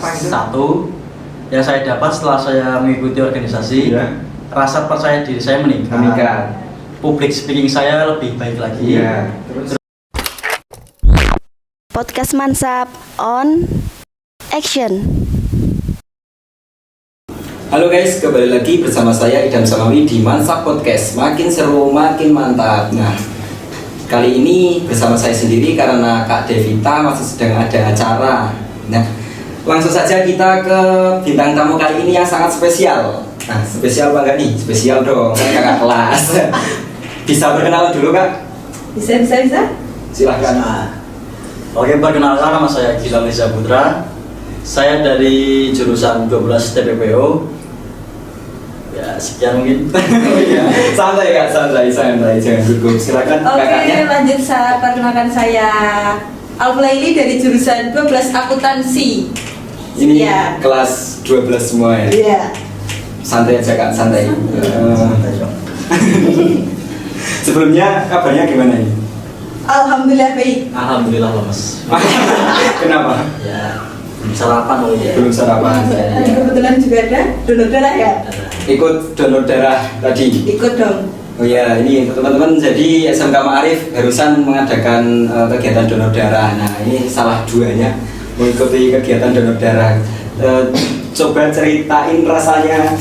Apa itu? Satu yang saya dapat setelah saya mengikuti organisasi, rasa percaya diri saya meningkat. Public speaking saya lebih baik lagi. Terus Podcast Mansap on Action. Halo guys, kembali lagi bersama saya Idham Samawi di Mansap Podcast. Makin seru, makin mantap. Nah, kali ini bersama saya sendiri karena Kak Devita masih sedang ada acara. Nah, langsung saja kita ke bintang tamu kali ini yang sangat spesial. Nah, spesial apa enggak nih? Spesial dong, kan kakak kelas. Bisa berkenalan dulu Kak? Bisa. Silahkan. Oke, perkenalkan nama saya Gilang Riza Putra. Saya dari jurusan 12 TPPO. Ya, sekian mungkin. Santai Kak, santai, jangan gugup. Silakan kakaknya. Oke, lanjut saya perkenalkan saya Alflaili dari jurusan 12 akuntansi. Ini Ya. kelas 12 semua ya. Iya. Santai aja Kak, santai. Sebelumnya kabarnya gimana ini? Alhamdulillah baik. Alhamdulillah lemes. Kenapa? Ya, belum sarapan loh ya. Belum sarapan. Kebetulan juga ada donor darah ya. Ikut donor darah tadi. Ikut dong. Oh ya, ini untuk teman-teman, jadi SMK Ma'arif barusan mengadakan kegiatan donor darah. Nah, ini salah duanya mengikuti kegiatan donor darah. Coba ceritain rasanya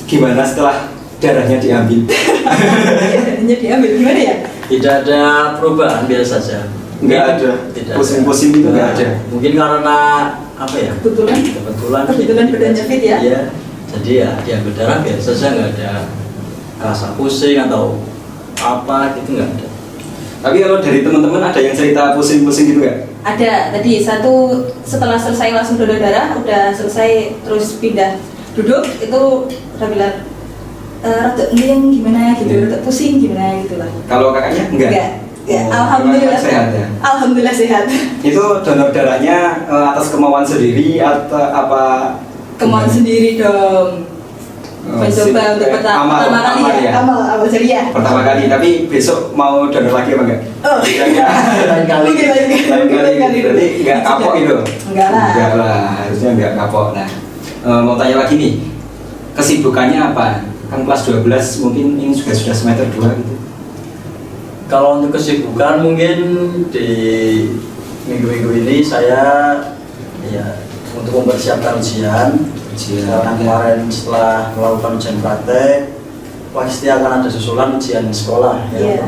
gimana setelah darahnya diambil. Darahnya diambil gimana ya? Tidak ada perubahan, biasa saja. Enggak ada. Tidak Pusing-pusing gitu enggak ada. Mungkin karena apa ya? Kebetulan badannya fit ya? Iya. Jadi ya diambil darah biasa saja, nggak ada rasa pusing atau apa gitu, nggak ada. Tapi kalau dari teman-teman ada yang cerita pusing-pusing gitu nggak? Ada. Tadi satu setelah selesai langsung donor darah, udah selesai terus pindah duduk itu udah bilang rada ngiling gimana gitu, rada pusing gimana gitu lah. Kalau kakaknya enggak? Ya, Oh, alhamdulillah sehat ya? Alhamdulillah sehat. Itu donor darahnya atas kemauan sendiri atau apa? Kemauan sendiri dong. Mencoba untuk pertama kali ya. ya? Amal jariah. Pertama kali, tapi besok mau donor lagi apa enggak? Oh. Lain kali. Lain kali. Berarti enggak kapok itu? Enggak lah. Enggak lah, harusnya enggak kapok. Nah, mau tanya lagi nih, kesibukannya apa? Kan kelas 12 mungkin ini sudah semester 2 gitu. Kalau untuk kesibukan mungkin di minggu-minggu ini saya ya untuk mempersiapkan ujian. Karena kemarin setelah melakukan ujian praktek pasti akan ada susulan ujian sekolah ya. Iya.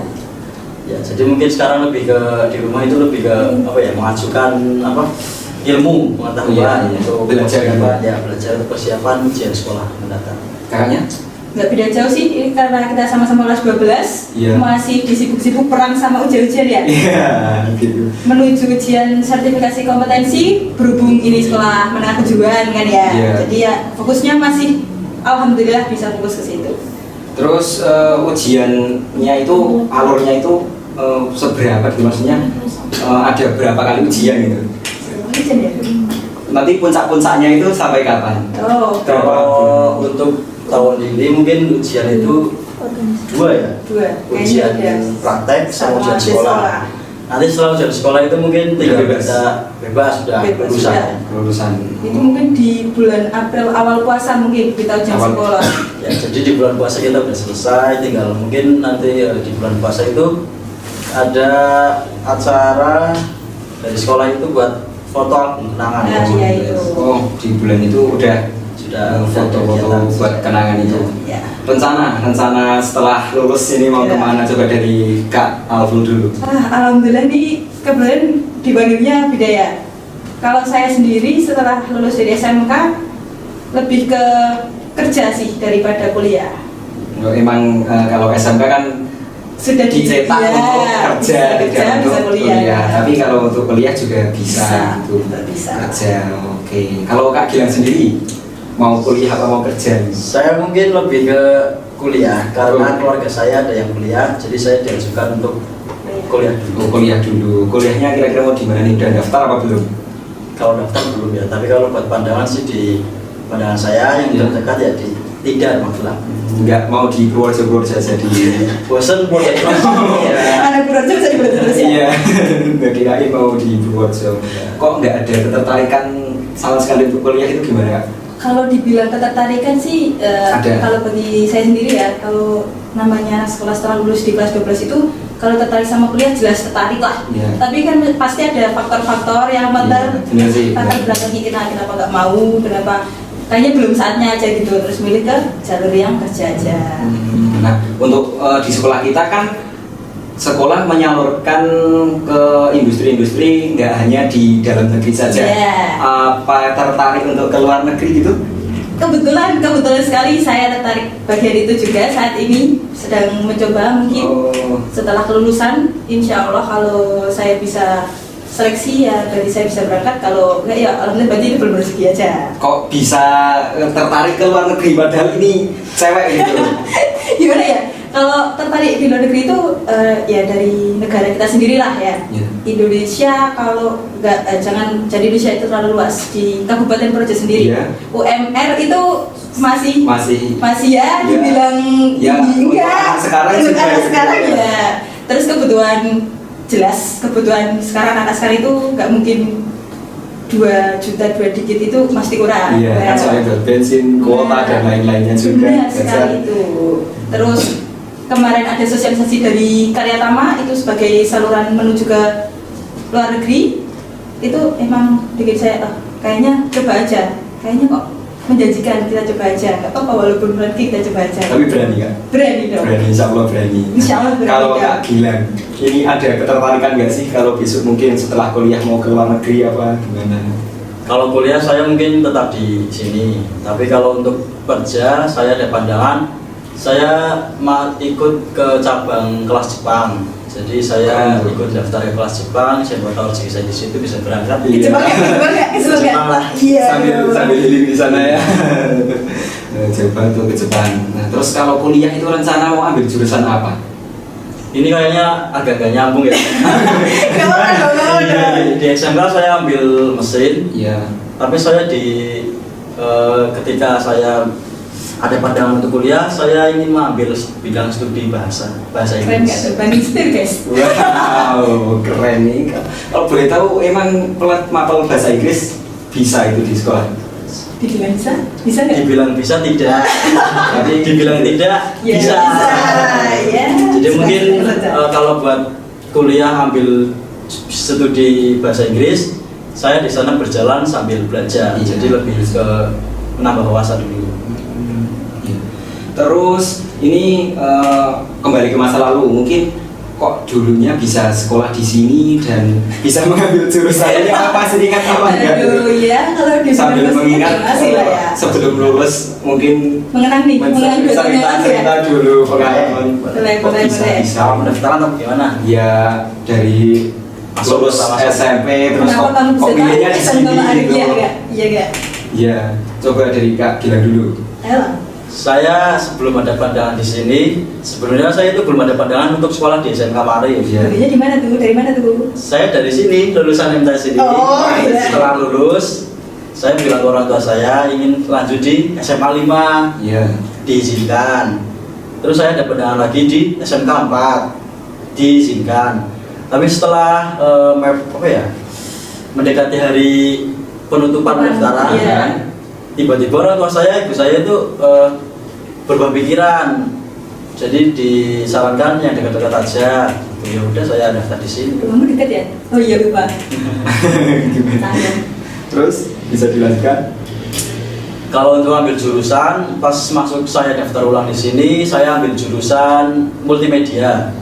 Ya, jadi mungkin sekarang lebih ke di rumah itu lebih ke apa ya, mengajukan apa ilmu pengetahuan untuk belajar untuk persiapan ujian sekolah mendatang. Kakaknya? Nggak beda jauh sih, ini karena kita sama-sama kelas 12 Iya. masih disibuk-sibuk perang sama ujian-ujian ya. Iya, gitu. Menuju ujian sertifikasi kompetensi berhubung ini sekolah menengah kejuruan kan ya. Iya. Jadi ya fokusnya masih alhamdulillah bisa fokus ke situ. Terus ujiannya itu alurnya itu seberapa gitu, maksudnya ada berapa kali ujian gitu? Ujian ya? Nanti puncak-puncaknya itu sampai kapan? Oh, Kalau untuk tahun ini mungkin ujian itu dua ya. Ujian praktek sama ujian sekolah. Nanti setelah ujian sekolah itu mungkin tinggal kita bebas sudah Lulusan. Itu mungkin di bulan April awal puasa mungkin kita ujian sekolah. Ya, jadi di bulan puasa kita udah selesai, tinggal mungkin nanti di bulan puasa itu ada acara dari sekolah itu buat foto album kenangan. Nah, iya itu. Oh, di bulan itu udah foto-foto buat kenangan itu. Ya. Rencana setelah lulus ini mau kemana, coba dari Kak Alful dulu. Alhamdulillah nih kebetulan dibangunnya beda ya. Kalau saya sendiri setelah lulus dari SMK lebih ke kerja sih daripada kuliah. Emang kalau SMK kan Sudah dicetak untuk kerja, tidak untuk kuliah. Tapi kalau untuk kuliah juga bisa. Kerja. Oke. Kalau Kak Gilang sendiri mau kuliah apa mau kerja? Saya mungkin lebih ke kuliah karena keluarga saya ada yang kuliah, jadi saya diajukan untuk kuliah dulu. Kuliah dulu. Kuliahnya kira-kira mau di mana nih? Udah daftar apa belum? Kalau daftar belum ya, tapi kalau buat pandangan sih di pandangan saya yang terdekat ya di Tidak Magelang. Enggak mau di Purworejo saja di Bosen Purworejo. Anak Purworejo bisa di Purworejo terus ya? Iya, nggak kirain mau di Purworejo. Kok nggak ada ketertarikan sama sekali untuk kuliah itu gimana Kak? Kalau dibilang ketertarikan sih, Ada. kalau bagi saya sendiri ya, kalau namanya sekolah setelah lulus di kelas 12 itu, kalau tertarik sama kuliah jelas tertarik lah. Iya. Tapi kan pasti ada faktor-faktor yang Iya, benar sih, latar benar. belakang kita, kenapa nggak mau, kenapa kayaknya belum saatnya aja gitu, terus milih ke jalur yang kerja aja. Nah, untuk di sekolah kita kan sekolah menyalurkan ke industri-industri nggak hanya di dalam negeri saja. Iya. Apa tertarik untuk ke luar negeri gitu? Kebetulan sekali saya tertarik bagian itu juga saat ini sedang mencoba mungkin Oh. setelah kelulusan, insya Allah kalau saya bisa seleksi ya berarti saya bisa berangkat, kalau enggak ya alhamdulillah berarti ini belum rezeki aja. Kok bisa tertarik ke luar negeri padahal ini cewek gitu? Gimana ya, kalau tertarik di luar negeri itu ya dari negara kita sendiri lah ya. Iya. Indonesia kalau enggak jangan jadi Indonesia itu terlalu luas, di Kabupaten Projo sendiri. Iya. UMR itu masih Iya. ya dibilang Ya, tinggi, untuk enggak anak sekarang Untuk juga anak gitu sekarang ya. ya. Terus kebutuhan sekarang anak sekarang itu nggak mungkin 2 juta 2 digit itu pasti kurang. Iya, kan Nah, soalnya buat bensin, kuota dan lain-lainnya juga. benar sekali itu. Terus kemarin ada sosialisasi dari Karya Tama itu sebagai saluran menuju ke luar negeri, itu emang bikin saya kayaknya coba aja, kayaknya kok menjanjikan, kita coba aja, nggak apa-apa walaupun nanti kita coba aja. Tapi berani kan? Berani dong. Berani, insya Allah berani. Insya Allah berani, Kalau Kak. Kak Gilang, ini ada ketertarikan nggak sih kalau besok mungkin setelah kuliah mau ke luar negeri apa gimana? Kalau kuliah saya mungkin tetap di sini, tapi kalau untuk kerja saya ada pandangan, saya ikut ke cabang kelas Jepang. Jadi saya Keren. ikut daftar ke kelas Jepang, siapa tahu rezeki saya di situ bisa berangkat. Iya. Jepang nggak? Kesel nggak? Jepang lah. Iya. Sambil healing di sana ya. Jepang tuh ke Jepang. Nah, terus kalau kuliah itu rencana mau ambil jurusan apa? Ini kayaknya agak gak nyambung ya. Nggak apa-apa dong. Di SMK saya ambil mesin, Iya. tapi saya ketika saya ada pandangan untuk kuliah, saya ingin mengambil bidang studi bahasa Keren nggak Inggris. tuh? Banding setir guys. Wow, keren nih. Kalau boleh tahu, emang pelat mapel bahasa Inggris bisa itu di sekolah? Dibilang bisa? Bisa nggak? Dibilang bisa tidak, tapi dibilang tidak Ya, bisa. Ya. Jadi mungkin kalau buat kuliah ambil studi bahasa Inggris, saya di sana berjalan sambil belajar. Iya. Jadi lebih ke menambah wawasan dulu. Terus ini kembali ke masa lalu, mungkin kok dulunya bisa sekolah di sini dan bisa mengambil jurusan ini apa sih, ingat apa enggak? Aduh ya, kalau di Sambil mengingat masih lah ya. sebelum lulus mungkin Mengenang nih, mengenang cerita dulu pengalaman Boleh, kok boleh, bisa boleh. bisa Kalau pendaftaran atau gimana? ya dari Masuk lulus pertama masuk. SMP terus Kenapa kamu bisa tahu? milihnya di sini Sama adik gitu. iya nggak? Iya nggak? Ya, coba dari Kak Gilang dulu. Ayo lah. Saya sebelum ada pandangan di sini, sebelumnya saya itu belum ada pandangan untuk sekolah di SMK Pare. Iya. Dulunya di mana tuh? Dari mana tuh? Saya dari sini, lulusan MTS ini. Oh, iya. Setelah lulus, saya bilang ke orang tua saya ingin lanjut di SMA 5, Iya. diizinkan. Terus saya ada pandangan lagi di SMK 4, diizinkan. Tapi setelah mendekati hari penutupan pendaftaran, Iya. tiba-tiba orang tua saya, ibu saya itu berubah pikiran. Jadi disarankan yang dekat-dekat aja. Ya udah saya daftar di sini. Rumahmu dekat ya? Oh iya lupa. Tanya. Terus bisa dilanjutkan? Kalau untuk ambil jurusan, pas masuk saya daftar ulang di sini, saya ambil jurusan multimedia.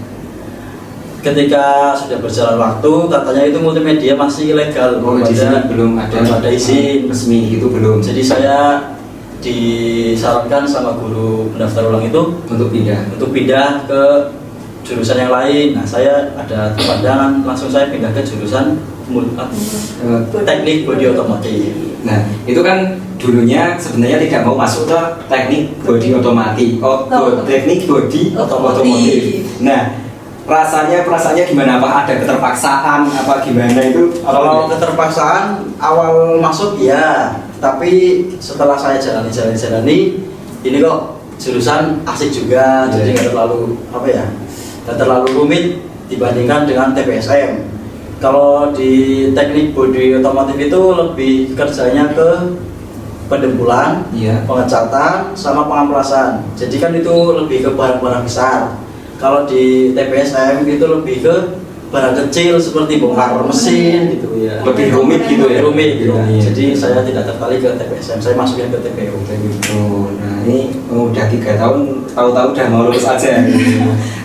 Ketika sudah berjalan waktu, katanya itu multimedia masih ilegal, Oh, di sini belum ada izin. resmi, itu belum. Jadi saya disarankan sama guru pendaftar ulang itu Untuk pindah ke jurusan yang lain. Nah, saya ada pandangan, langsung saya pindah ke jurusan teknik bodi otomotif. Nah, itu kan dulunya sebenarnya tidak mau masuk ke teknik bodi otomatis. Teknik bodi otomotif. Nah, perasaannya gimana? Apa ada keterpaksaan apa gimana itu? Kalau keterpaksaan awal masuk ya, tapi setelah saya jalani, ini kok jurusan asik juga, jadi nggak terlalu nggak terlalu rumit dibandingkan dengan TPSM. Kalau di teknik bodi otomotif itu lebih kerjanya ke pendempulan, Iya. pengecatan, sama pengamplasan. Jadi kan itu lebih ke barang-barang besar. Kalau di TPSM itu lebih ke barang kecil seperti bongkar mesin gitu ya. Lebih rumit gitu ya. Rumit gitu. Iya. Jadi saya tidak tertarik ke TPSM, saya masuknya ke TPU. Oh, nah ini udah 3 tahun, tahu-tahu udah mau lulus aja.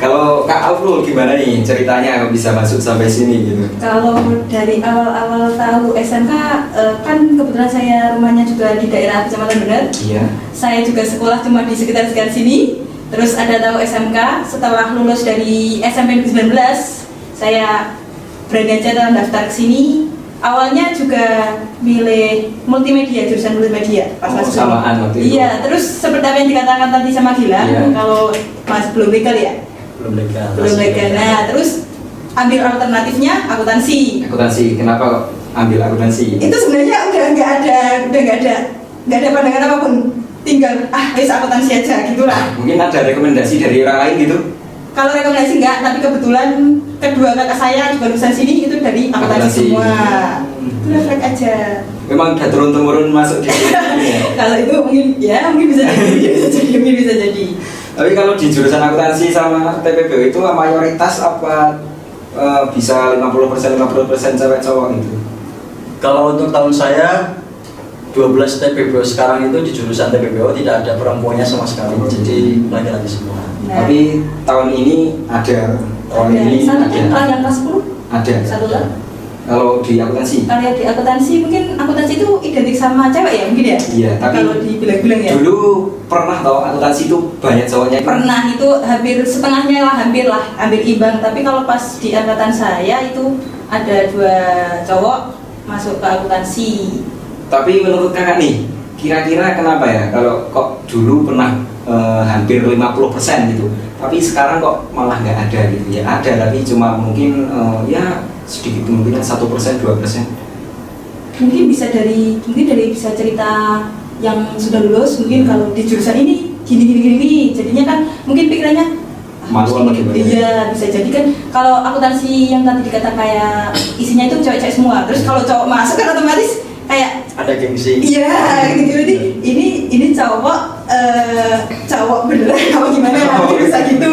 Kalau Kak Aufrul gimana nih ceritanya bisa masuk sampai sini gitu? Kalau dari awal-awal tahu SMK, kan kebetulan saya rumahnya juga di daerah Kecamatan Bener. Iya. Saya juga sekolah cuma di sekitar-sekitar sini. Terus ada tahu SMK, setelah lulus dari SMP 19, saya berani aja daftar ke sini. Awalnya juga milih multimedia, jurusan multimedia pas Oh, masuk samaan waktu itu. Iya, terus seperti apa yang dikatakan tadi sama Gilang, Iya. kalau Mas belum legal ya? Belum legal. Belum legal. Nah, terus ambil alternatifnya akuntansi. Akuntansi, kenapa kok ambil akuntansi? Itu sebenarnya udah nggak ada pandangan apapun. Tinggal wis akuntansi aja gitulah. Mungkin ada rekomendasi dari orang lain gitu? Kalau rekomendasi enggak, tapi kebetulan kedua kakak saya juga lulusan sini itu dari akuntansi Akuntansi. semua. Itu refleks aja. Memang udah turun-temurun masuk di sini ya? Kalau itu mungkin bisa jadi, mungkin bisa jadi. Tapi kalau di jurusan akuntansi sama TPBU itu mayoritas apa bisa 50% cewek cowok gitu? Kalau untuk tahun saya 12 TPBO sekarang itu di jurusan TPBO tidak ada perempuannya sama sekali, jadi laki-laki semua. Nah, Tapi tahun ini ada, tahun ada ini satu ada, orang yang kelas 10 ada. satu lah. Kalau di akuntansi? Kalau di akuntansi mungkin akuntansi itu identik sama cewek ya mungkin ya. Iya, tapi kalau dibilang-bilang ya. dulu pernah tahu akuntansi itu banyak cowoknya. Pernah itu hampir setengahnya lah, hampir imbang. Tapi kalau pas di angkatan saya itu ada 2 cowok masuk ke akuntansi. Tapi menurut kakak nih, kira-kira kenapa ya kalau kok dulu pernah hampir 50% gitu, tapi sekarang kok malah nggak ada gitu ya? Ada tapi cuma mungkin ya sedikit kemungkinan 1%, 2%. Mungkin bisa cerita yang sudah lulus. Mungkin kalau di jurusan ini gini. Jadinya kan mungkin pikirannya Malu apa gimana? Iya, bisa jadi kan kalau akuntansi yang tadi dikata kayak isinya itu cewek-cewek semua. Terus kalau cowok masuk kan otomatis kayak Ada gengsi. iya gitu. Ini cowok beneran apa gimana Oh, bisa gitu.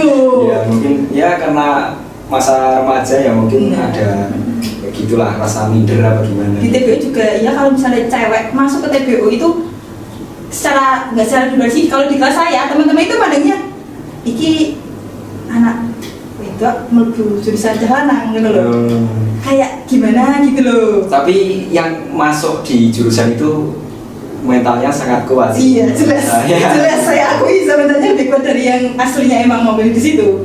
Ya mungkin ya karena masa remaja ya mungkin ada ya gitulah rasa minder apa gimana. Di TBU juga ya, kalau misalnya cewek masuk ke TBU itu nggak secara pribadi sih. Kalau di kelas saya teman-teman itu pandangnya iki anak itu mlebu jurusan jalanan gitu loh. Kayak gimana gitu loh. Tapi yang masuk di jurusan itu mentalnya sangat kuat sih. Iya, jelas. Ya. Jelas saya akui sebenarnya lebih kuat dari yang aslinya emang mau beli di situ.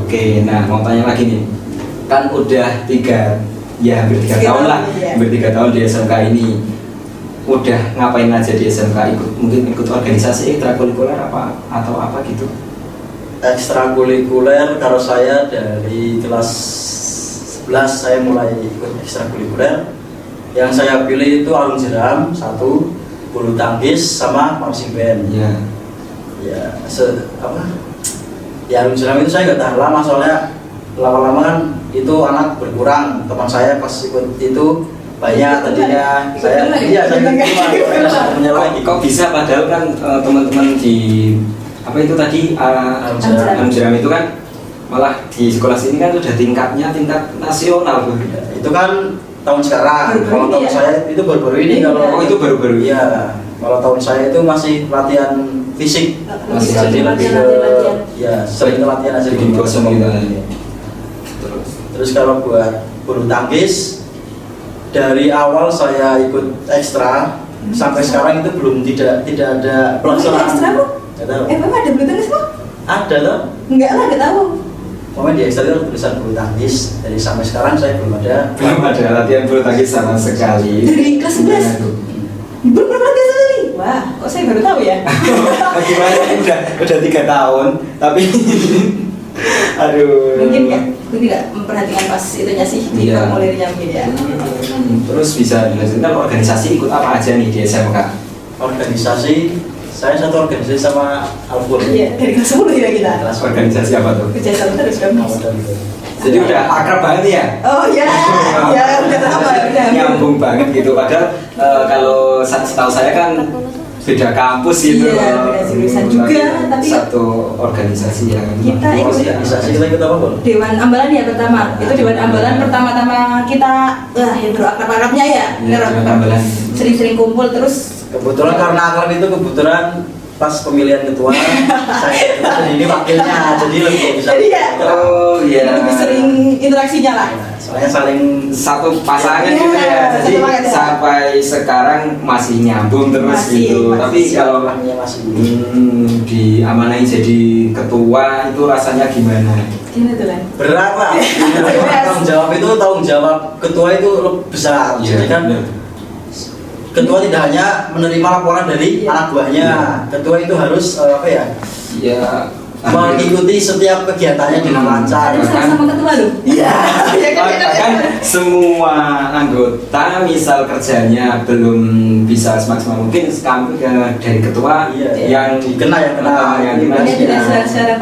Oke, nah mau tanya lagi nih, kan udah hampir 3 tahun lah, Iya. hampir 3 tahun di SMK ini, udah ngapain aja di SMK? Mungkin ikut organisasi ekstrakurikuler atau apa gitu? Ekstrakurikuler, kalau saya dari kelas 11 saya mulai ikut ekstrakurikuler. Yang saya pilih itu alun jeram 1, bulu tangkis sama marching band. Iya. Ya alun jeram itu saya nggak tahan lama, soalnya lama-lama kan itu anak berkurang. Teman saya pas ikut itu banyak tadinya. Saya punya lagi. Kok bisa padahal kan teman-teman di apa itu tadi Alun Jeram itu kan malah di sekolah sini kan sudah tingkat nasional tuh. Itu kan tahun sekarang. Kalau tahun Iya. saya itu baru-baru ini. Iya. Kalau Oh itu baru-baru iya, kalau tahun saya itu masih latihan fisik. Masih Jadi lebih ke latihan. ya sering ke latihan aja Bikin kosong gitu. Terus kalau buat bulu tangkis, dari awal saya ikut ekstra sampai sekarang itu belum tidak ada pelaksanaan. Ekstra bu? Nggak tahu. Memang ada bulu tangkis bu? Ada loh. Enggak lah, nggak tahu. Pokoknya di ekstra itu ada tulisan bulu tangkis. Dari sampai sekarang saya belum ada. Belum ada latihan bulu tangkis sama sekali. Dari kelas 11? Belum pernah latihan sekali? Wah, kok saya baru tahu ya? Gimana ini udah 3 tahun tapi aduh. Mungkin ya, gue tidak memperhatikan pas itunya sih di Iya. formulirnya mungkin ya. Terus bisa dilanjutkan organisasi ikut apa aja nih di SMK? Organisasi, saya satu organisasi sama Alfur. Iya, dari kelas 10 ya kita. Kelas Organisasi apa tuh? Kerja sama terus kan. Awal dari itu. Jadi udah akrab banget ya. Oh ya, ya udah lama udah. Nyambung banget gitu. Padahal kalau setahu saya kan beda kampus gitu. Iya, beda jurusan juga, tapi satu organisasi yang kita ikut Organisasi kita ikut apa, Bol? Dewan Ambalan ya pertama. Itu Dewan Ambalan pertama-tama kita yang akrab-akrabnya ya. Iya, Dewan Ambalan. Sering-sering kumpul terus. Kebetulan karena akrab itu kebetulan pas pemilihan ketua saya jadi ini wakilnya, jadi lebih bisa. Jadi ya. Oh iya. Lebih sering interaksinya lah. Soalnya saling Satu pasangan Iya, gitu ya. Jadi satu paket ya. sampai sekarang masih nyambung terus Masih, gitu. masih. Tapi kalau masih diamanain jadi ketua itu rasanya gimana? Gimana tuh kan? berat lah. Tanggung jawab itu tanggung jawab ketua itu besar. Iya, Jadi kan benar. ketua tidak hanya menerima laporan dari Iya. anak buahnya. Ketua itu harus apa ya? Ya Mengikuti setiap kegiatannya dengan lancar. Harus sama ketua lu. Iya. bahkan semua anggota misal kerjanya belum bisa semaksimal mungkin dari ketua Iya, yang kena yang kena. yang Ini tidak kena secara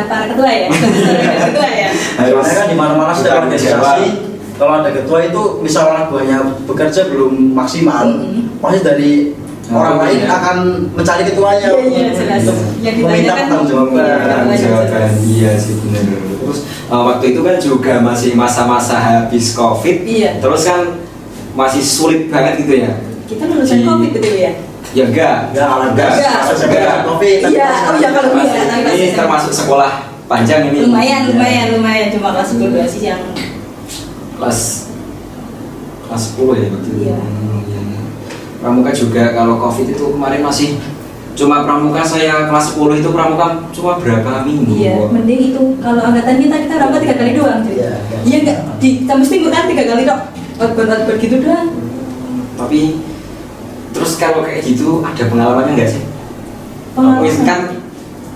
para ketua ya. Secara ketua ya. harus Soalnya kan di mana-mana setiap bertanggung organisasi jawab. kalau ada ketua itu misal anak buahnya bekerja belum maksimal, pasti dari orang lain iya. akan mencari ketuanya Iya, iya, jelas. untuk Yang meminta ditanyakan pertanggungjawaban. Pertanggungjawaban, iya sih benar. Terus waktu itu kan juga masih masa-masa habis COVID. Iya. Terus kan masih sulit banget gitu ya. Kita lulusan Di- Covid betul ya. Ya enggak. Enggak. Enggak. Covid. Iya, oh iya kalau Masih- iya, tapi ini masih- termasuk sekolah panjang ini. Lumayan cuma kelas 12 sih yang Kelas 10 ya waktu itu. Iya. Iya. Pramuka juga kalau COVID itu kemarin masih cuma pramuka saya kelas 10 itu pramuka cuma berapa minggu. iya, mending itu kalau angkatan kita rapat 3 kali doang cuy. Iya, Iya enggak di kampus minggu kan 3 kali dok. Outbound gitu doang. Tapi terus kalau kayak gitu ada pengalamannya nggak sih? Pengalaman. Kan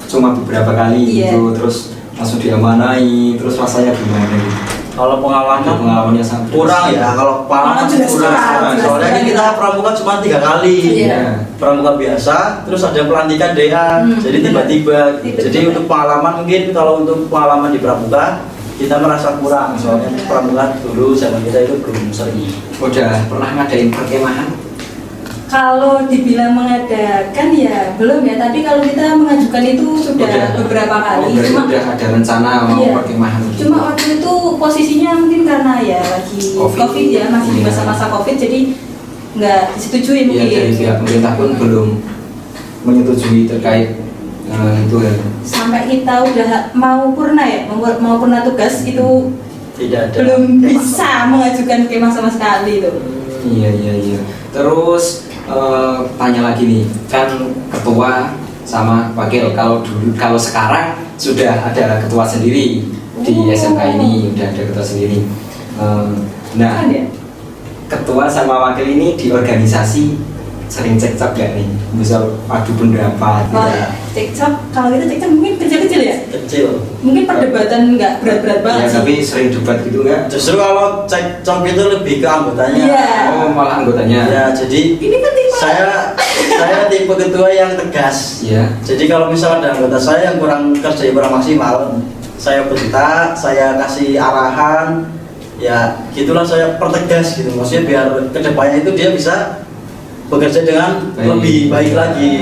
cuma beberapa kali Iya. gitu terus langsung diamanai terus rasanya gimana gitu? Kalau Ada pengalaman pengalamannya sangat kurang ya, kalau pengalaman Pengalaman jelas kurang. kurang, jelas Soalnya kan kurang. kita pramuka cuma 3 kali. Iya. Pramuka biasa, terus ada pelantikan DA. Jadi tiba-tiba. Tiba-tiba. Jadi untuk pengalaman mungkin kalau untuk pengalaman di pramuka kita merasa kurang. Soalnya pramuka dulu zaman kita itu belum sering. Udah pernah ngadain perkemahan? Kalau dibilang mengadakan ya belum ya, tapi kalau kita mengajukan itu sudah beberapa kali. berarti udah ada rencana mau Iya. perkemahan gitu. Cuma waktu itu posisinya mungkin karena ya lagi COVID ya, masih di Iya. masa-masa COVID, jadi nggak disetujui Iya, mungkin. dari pihak pemerintah pun belum menyetujui terkait itu ya. Sampai kita udah mau purna ya, mau purna tugas itu Tidak ada. belum kemah. bisa mengajukan kemah sama sekali itu. Iya. Terus tanya lagi nih, kan ketua sama wakil. Kalau sekarang sudah ada ketua sendiri di Oh. SMK ini, udah ada ketua sendiri. Nah, Kan ya? ketua sama wakil ini di organisasi sering cekcok gak nih? Misal adu pendapat gitu. Wah, cekcok, kalau kita cekcok mungkin kecil-kecil ya, Kecil. mungkin perdebatan nggak berat-berat banget Ya, sih. tapi sering debat gitu nggak? Justru kalau cekcok itu lebih ke anggotanya. Iya. Oh, malah anggotanya. Ya, jadi Ini penting banget. saya tipe ketua yang tegas. Iya. Jadi kalau misalnya ada anggota saya yang kurang maksimal, saya bentak, saya kasih arahan, ya gitulah saya pertegas gitu. Maksudnya biar kedepannya itu dia bisa bekerja dengan Baik. lebih baik lagi.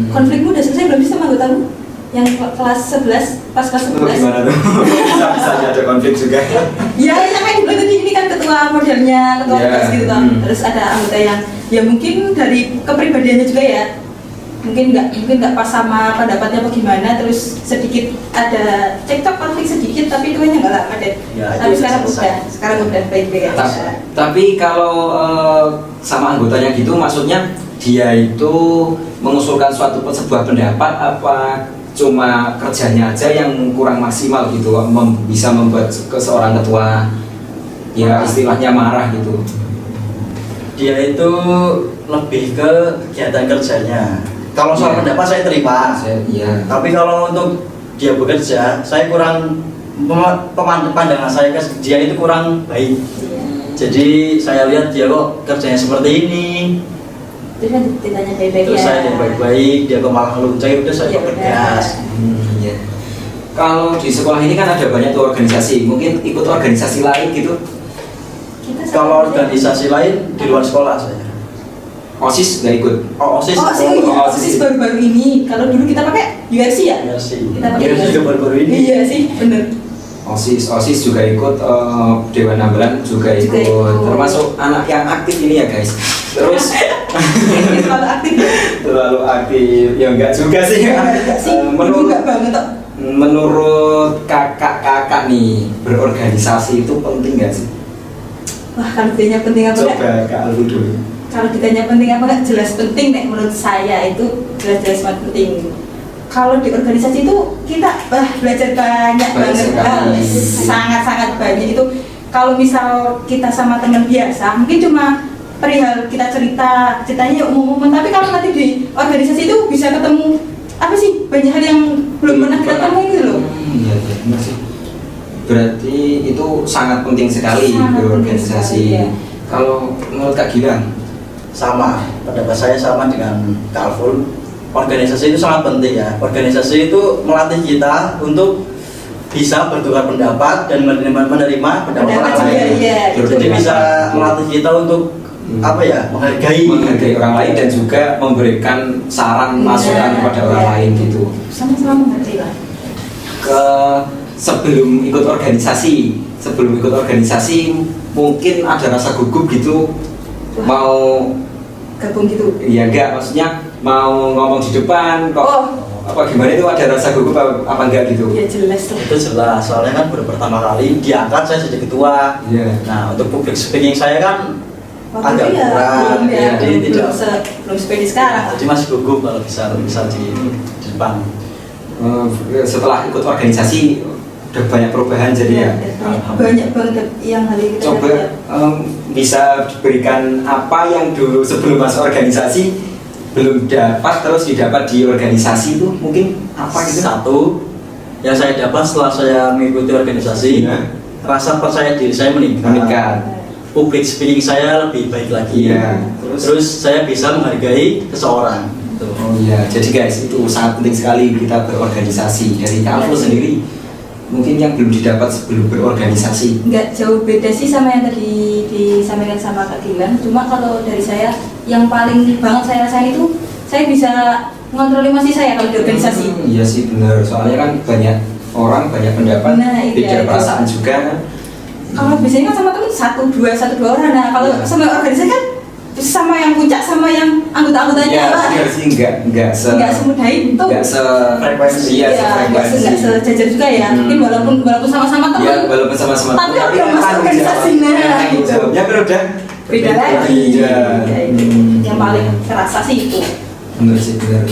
Konflikmu udah selesai belum sih sama anggotamu? Yang kelas 11, pas kelas Itu 11? gimana tuh? Bisa ada konflik juga. Ya, yang kayak dibilang tadi ini kan ketua modelnya, ketua Iya. kelas gitu kan. Terus ada anggota yang ya mungkin dari kepribadiannya juga ya. Mungkin nggak pas sama pendapatnya apa gimana, terus sedikit ada cekcok konflik sedikit, tapi itu nggak lama deh. Ya, Tapi itu sekarang selesai. udah baik-baik aja. Tapi kalau sama anggotanya gitu, maksudnya dia itu mengusulkan sebuah pendapat apa cuma kerjanya aja yang kurang maksimal gitu, bisa membuat ke seorang ketua ya istilahnya marah gitu. Dia itu lebih ke kegiatan kerjanya. Kalau soal Iya. pendapat saya terima. Iya. Tapi kalau untuk dia bekerja, saya kurang pandangan saya ke dia itu kurang baik. Iya. Jadi saya lihat dia kok kerjanya seperti ini. Terus kan ditanya baik-baik Terus ya. saya dia baik-baik, dia kok malah ngeluncai, udah saya Ya udah. tegas. Iya. Kalau di sekolah ini kan ada banyak tuh organisasi, mungkin ikut organisasi lain gitu. Kalau organisasi lain di luar sekolah saya. OSIS nggak ikut. OSIS. OSIS baru-baru ini. Kalau dulu kita pakai URC ya? Kita pakai URC juga baru-baru ini. Iya sih, bener. OSIS juga ikut, Dewan Ambalan juga ikut. Termasuk anak yang aktif ini ya guys. Terus terlalu aktif. Terlalu aktif, ya enggak juga sih. Menurut kakak-kakak nih, berorganisasi itu penting nggak sih? Wah, kalau ditanya penting apa enggak? Coba Kak Aldo dulu. Kalau ditanya penting apa enggak, jelas penting nih menurut saya itu jelas banget penting. Kalau di organisasi itu kita belajar banyak banget, sangat-sangat banyak itu. Kalau misal kita sama teman biasa, mungkin cuma perihal kita ceritanya umum-umum, tapi kalau nanti di organisasi itu bisa ketemu apa sih, banyak hal yang belum pernah kita temui gitu loh. Iya, benar sih. Berarti itu sangat penting sekali berorganisasi. Ya. Kalau menurut Kak Gilang? Sama, pendapat saya sama dengan Kak Alful. Organisasi itu sangat penting ya. Organisasi itu melatih kita untuk bisa bertukar pendapat dan menerima pendapat orang lain. Jadi bisa melatih kita untuk menghargai orang lain dan juga memberikan saran masukan kepada orang lain gitu. Sama-sama mengerti lah. Sebelum ikut organisasi mungkin ada rasa gugup gitu. Wah, mau gabung gitu. Iya enggak, maksudnya mau ngomong di depan kok apa gimana, itu ada rasa gugup apa enggak gitu? Ya jelas lah. Itu jelas, soalnya kan baru pertama kali diangkat saya jadi ketua. Nah, untuk public speaking saya kan agak kurang, jadi belum seperti sekarang. Jadi masih gugup kalau bisa di depan. Setelah ikut organisasi udah banyak perubahan jadi ya. Banyak banget yang hari kita coba bisa diberikan apa yang dulu sebelum masuk organisasi belum dapat terus didapat di organisasi itu mungkin apa gitu? Satu yang saya dapat setelah saya mengikuti organisasi, rasa percaya diri saya meningkat. Public speaking saya lebih baik lagi. Terus saya bisa menghargai seseorang. Oh iya, jadi guys itu sangat penting sekali kita berorganisasi. Dari Kak Alful sendiri mungkin yang belum didapat sebelum berorganisasi? Nggak jauh beda sih sama yang tadi disampaikan sama Kak Gilang. Cuma kalau dari saya yang paling banget saya rasain itu saya bisa mengontrol emosi saya kalau di organisasi. Iya sih benar, soalnya kan banyak orang banyak pendapat, beda perasaan juga kan. Kalau biasanya kan sama teman satu dua orang. Nah kalau sama organisasi kan sama yang puncak sama yang anggota-anggotanya lah. Iya sih enggak semudah itu. Enggak sefrekuensi enggak sejajar juga ya. Mungkin walaupun sama-sama teman. Iya, walaupun sama-sama. Tapi udah masuk organisasinya. Jawabnya kan udah beda lagi. Yang paling terasa sih itu. Benar sih benar.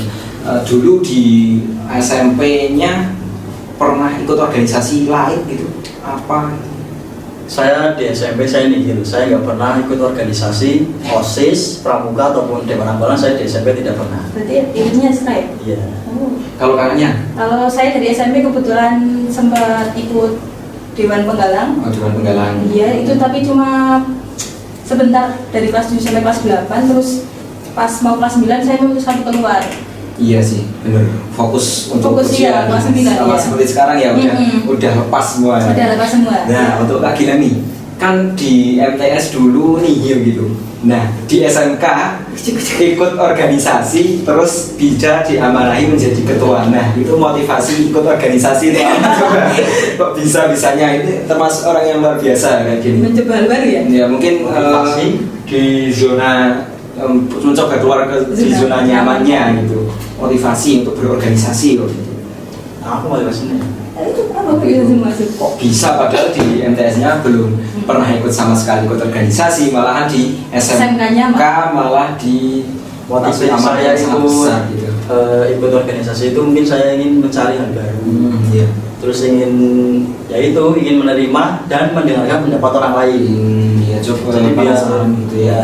Dulu di SMP-nya pernah ikut organisasi lain gitu? Apa? Saya di SMP saya nihil, saya nggak pernah ikut organisasi OSIS, pramuka ataupun Dewan Ambalan. Saya di SMP tidak pernah. Berarti ilmunya straight? Iya. Kalau kakaknya? Kalau saya dari SMP kebetulan sempat ikut Dewan Penggalang. Dewan Penggalang. Iya, itu tapi cuma sebentar dari kelas 7 sampai kelas 8, terus pas mau kelas 9 saya memutuskan untuk keluar. Iya sih, bener. Fokus untuk ujian. Kelas 9 sama seperti sekarang ya udah lepas semua. Udah lepas semua. Nah, untuk Kak Gilang nih, kan di MTS dulu nih gitu. Nah, di SMK ikut organisasi terus bisa diamanahi menjadi ketua. Nah, itu motivasi ikut organisasi itu apa coba? Kok bisa-bisanya ini termasuk orang yang luar biasa kayak gini. Mencoba hal baru ya? Ya, mungkin di zona mencoba keluar di zona nyamannya gitu. Motivasi untuk berorganisasi loh gitu. Aku motivasinya. Itu kenapa bisa masuk? Kok bisa padahal di MTS-nya belum pernah ikut sama sekali ikut organisasi, malahan di SMK malah di motivasi saya ikut organisasi itu mungkin saya ingin mencari hal baru. Terus ingin menerima dan mendengarkan pendapat orang lain.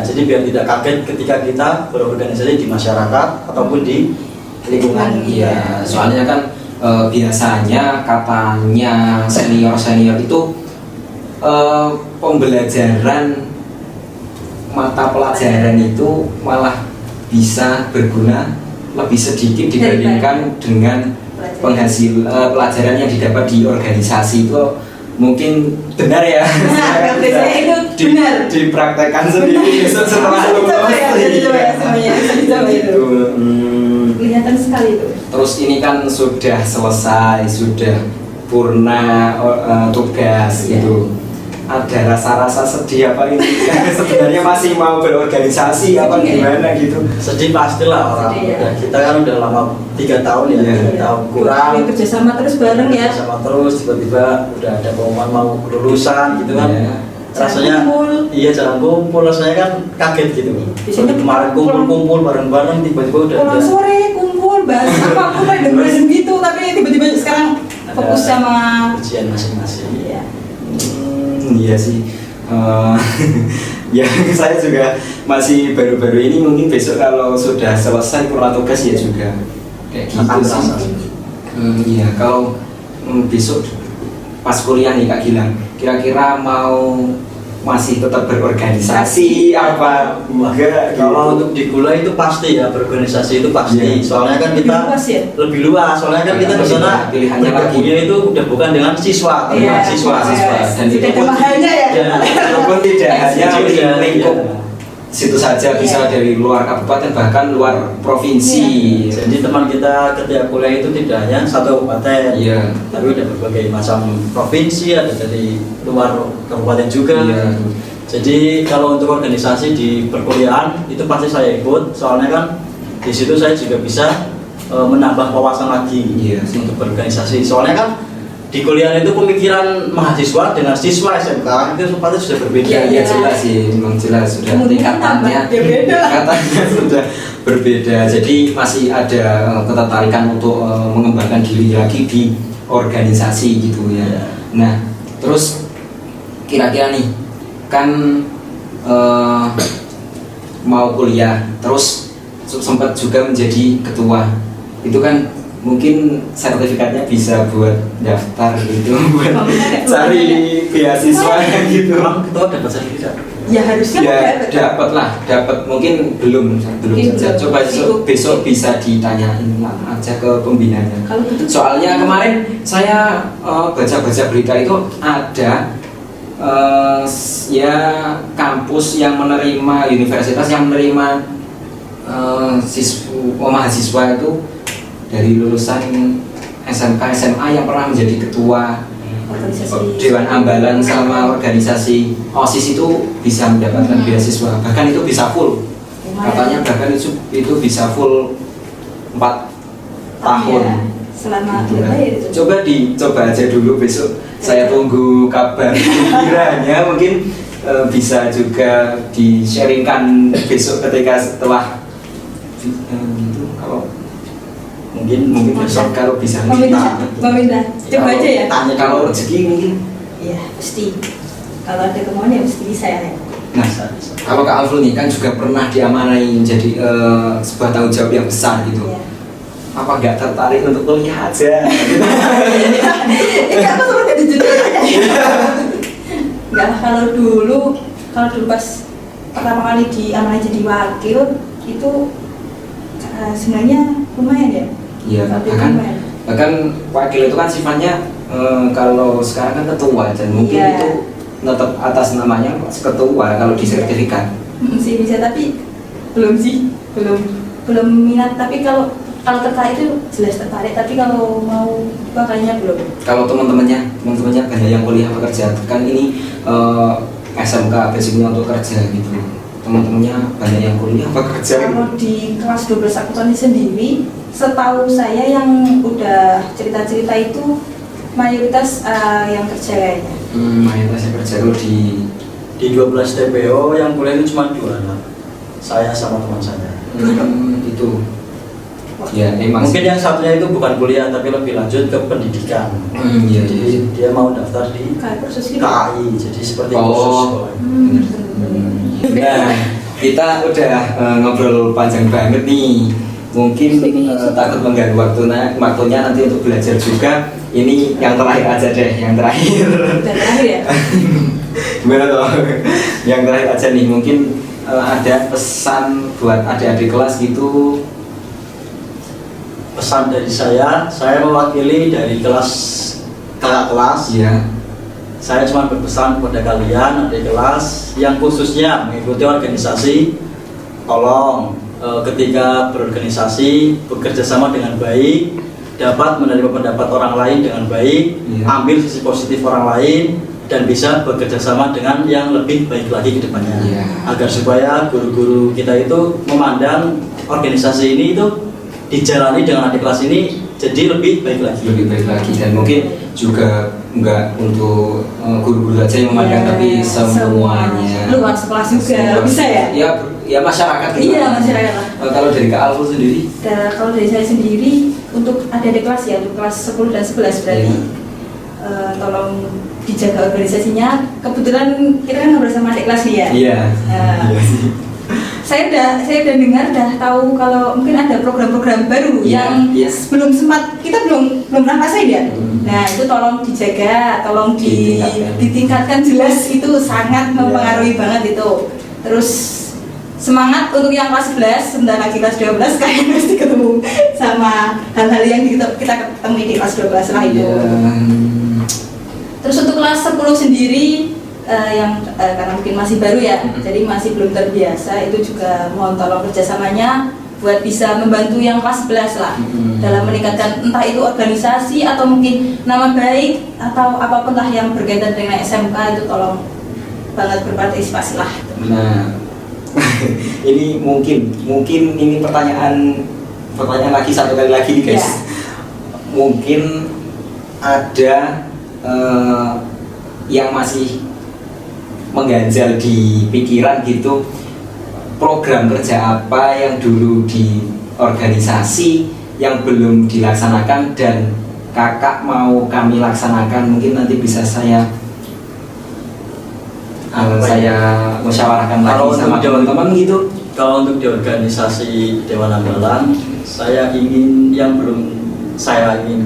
Jadi biar tidak kaget ketika kita berorganisasi di masyarakat ataupun di lingkungan. Iya, soalnya kan biasanya katanya senior itu pembelajaran mata pelajaran itu malah bisa berguna lebih sedikit dibandingkan dengan pelajaran yang didapat di organisasi itu mungkin benar ya. Nah, kalau saya itu benar. Dipraktekkan sendiri besok setelah lulus. Dicoba itu. Kelihatan sekali itu. Terus ini kan sudah selesai, sudah purna tugas gitu. Ada rasa-rasa sedih apa ini? Sebenarnya masih mau berorganisasi apa gimana gitu? Sedih pastilah orang. Sedih, ya. Kita kan udah lama 3 tahun ya, 3 tahun kurang. Kerjasama terus bareng ya. Sama terus tiba-tiba udah ada pengumuman mau kelulusan gitu kan. Iya. Rasanya iya jalan kumpul, rasanya kan kaget gitu. Biasanya Kemarin kumpul bareng-bareng tiba-tiba udah pulang sore kumpul bahas apa aku kayak dengerin gitu, tapi tiba-tiba sekarang fokus sama ujian masing-masing. iya. Iya sih. Ya saya juga masih baru-baru ini, mungkin besok kalau sudah selesai purna tugas ya juga kayak gitu Akan sih. terasa. Iya kalau besok pas kuliah nih Kak Gilang, kira-kira mau masih tetap berorganisasi apa enggak? Kalau untuk di Gula itu pasti ya, berorganisasi itu pasti. Iya. Soalnya kan kita Lebih luas ya? lebih luas. Soalnya kan kita di sana Pilihannya lagi. bergabungnya itu udah bukan dengan siswa, Iya, dengan siswa. dan itu tidak ada pun mahalnya ya. walaupun tidak hanya Iya. lingkup situ saja, bisa Iya. dari luar kabupaten bahkan luar provinsi. Jadi teman kita ketika kuliah itu tidak hanya satu kabupaten, Iya. tapi udah berbagai macam provinsi, ada dari luar kabupaten juga. Iya. Jadi kalau untuk organisasi di perkuliahan itu pasti saya ikut, soalnya kan di situ saya juga bisa menambah wawasan lagi Iya. untuk berorganisasi. Soalnya kan di kuliah itu pemikiran mahasiswa dengan siswa SMK itu pasti sudah berbeda. Iya, iya jelas sih, memang jelas sudah Kemudian tingkatannya, tambah, ya beda lah. tingkatannya sudah berbeda. Jadi masih ada ketertarikan untuk mengembangkan diri lagi di organisasi gitu ya. Iya. Nah, terus kira-kira nih kan mau kuliah, terus sempat juga menjadi ketua. Itu kan mungkin sertifikatnya bisa buat daftar gitu, buat cari beasiswa gitu. Memang ketua dapat sertifikat. Ya harusnya Ya dapat. dapat lah, dapat mungkin belum Mungkin saja. belum. Coba Sibuk. besok bisa ditanyain lah aja ke pembinanya. Kalau gitu Soalnya kemarin saya baca-baca berita itu ada ya kampus yang menerima, universitas yang menerima mahasiswa itu dari lulusan SMK SMA yang pernah menjadi ketua organisasi Dewan Ambalan sama organisasi OSIS itu bisa mendapatkan beasiswa, bahkan itu bisa full. Katanya bahkan itu bisa full 4 tahun. Iya, selama Gitu kita kan. ya itu. Coba aja dulu besok. Saya tunggu kabar kiranya mungkin bisa juga di-sharingkan besok ketika setelah itu kalau mungkin besok kalau bisa Meminta coba aja ya. Tanya kalau rezeki mungkin. Iya pasti. Kalau ada kemauan ya mesti bisa ya. Nah, kalau Kak Alful nih kan juga pernah diamanai menjadi sebuah tanggung jawab yang besar gitu. Iya. Apa nggak tertarik untuk kuliah aja? Ini apa sama jadi jujur aja. Enggak, kalau dulu pas pertama kali diamanai jadi wakil itu sebenarnya lumayan ya. Iya, Tapi lumayan. bahkan wakil itu kan sifatnya kalau sekarang kan ketua dan mungkin Iya. itu tetap atas namanya ketua kalau di sertifikat. Sih bisa, tapi belum sih, belum minat. Tapi kalau tertarik itu jelas tertarik, tapi kalau mau kayaknya belum. Kalau teman-temannya banyak yang kuliah bekerja kan ini SMK basicnya untuk kerja gitu. Teman-temannya banyak yang kuliah bekerja. Kalau di kelas 12 akuntansi sendiri, setahu saya yang udah cerita-cerita itu mayoritas yang kerja kayaknya. Mayoritasnya kerja kalau di 12 TPO yang kuliah itu cuma 2 anak. Saya sama teman saya. itu. Ya, emang Mungkin yang satunya itu bukan kuliah tapi lebih lanjut ke pendidikan. Iya, Jadi iya. dia mau daftar di Kayak kursus gitu. KAI, jadi seperti Oh. kursus sekolah. Nah, kita udah ngobrol panjang banget nih. Mungkin takut mengganggu waktunya nanti untuk belajar juga. Ini yang terakhir aja deh, yang terakhir. Dan terakhir ya. Gimana toh? Yang terakhir aja nih, mungkin ada pesan buat adik-adik kelas gitu. pesan dari saya mewakili dari kelas kakak kelas. Iya. Saya cuma berpesan kepada kalian adik kelas yang khususnya mengikuti organisasi, tolong ketika berorganisasi bekerja sama dengan baik, dapat menerima pendapat orang lain dengan baik, Iya. ambil sisi positif orang lain, dan bisa bekerja sama dengan yang lebih baik lagi ke depannya. Iya. Agar supaya guru-guru kita itu memandang organisasi ini itu dijalani dengan adik kelas ini jadi lebih baik lagi. Lebih baik lagi, dan mungkin juga enggak untuk guru-guru aja yang memandang, Iya, tapi semuanya. luas kelas juga bisa ya. Ya masyarakat juga. Iya, masyarakat lah. Kalau dari Kak Alful sendiri? Kalau dari saya sendiri untuk adik-adik kelas ya, untuk kelas 10 dan 11 berarti tolong dijaga organisasinya. Kebetulan kita kan ngobrol sama adik kelas nih ya. Iya. Nah, saya udah dengar, tahu kalau mungkin ada program-program baru Iya, yang iya. belum sempat, kita belum pernah rasain ya. Nah itu tolong dijaga, tolong ditingkatkan, jelas itu sangat mempengaruhi banget itu. Terus semangat untuk yang kelas 11, sebentar lagi kelas 12 kalian pasti ketemu sama hal-hal yang kita ketemu di kelas 12 lah itu. Iya. Terus untuk kelas 10 sendiri yang karena mungkin masih baru ya, jadi masih belum terbiasa, itu juga mohon tolong kerjasamanya buat bisa membantu yang kelas 11 lah dalam meningkatkan entah itu organisasi atau mungkin nama baik atau apapun lah yang berkaitan dengan SMK, itu tolong banget berpartisipasi lah. Nah, ini mungkin ini pertanyaan lagi, satu kali lagi nih guys. Ya. Mungkin ada yang masih mengganjal di pikiran gitu, program kerja apa yang dulu di organisasi yang belum dilaksanakan dan kakak mau kami laksanakan, mungkin nanti bisa saya musyawarahkan lagi Kalau sama untuk teman-teman gitu. Kalau untuk di organisasi Dewan Ambalan, saya ingin yang belum saya ingin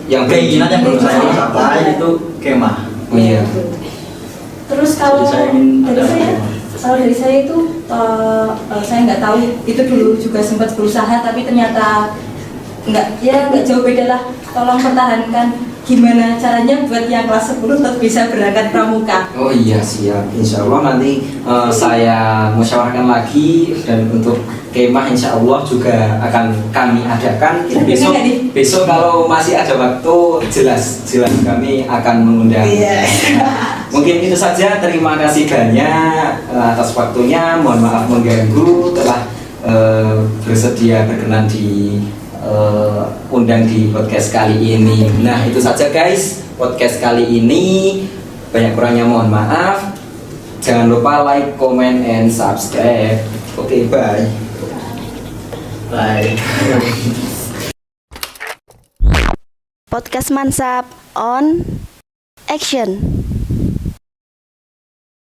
Yang keinginan yang belum saya belum. capai itu kemah. Oh iya. Terus kalau Jadi saya ingin ada dari saya itu saya nggak tahu, itu dulu juga sempat berusaha tapi ternyata nggak jauh beda lah. Tolong pertahankan gimana caranya buat yang kelas 10 tetap bisa berangkat pramuka. Oh iya, siap. Insya Allah nanti saya musyawarahkan lagi, dan untuk kemah insya Allah juga akan kami adakan besok kalau masih ada waktu, jelas kami akan mengundang. Iya. Mungkin itu saja, terima kasih banyak atas waktunya. Mohon maaf mengganggu, telah bersedia berkenan di undang di podcast kali ini. Nah itu saja guys, podcast kali ini. Banyak kurangnya mohon maaf. Jangan lupa like, comment, and subscribe. Oke, bye. Bye. Podcast Mansap on Action.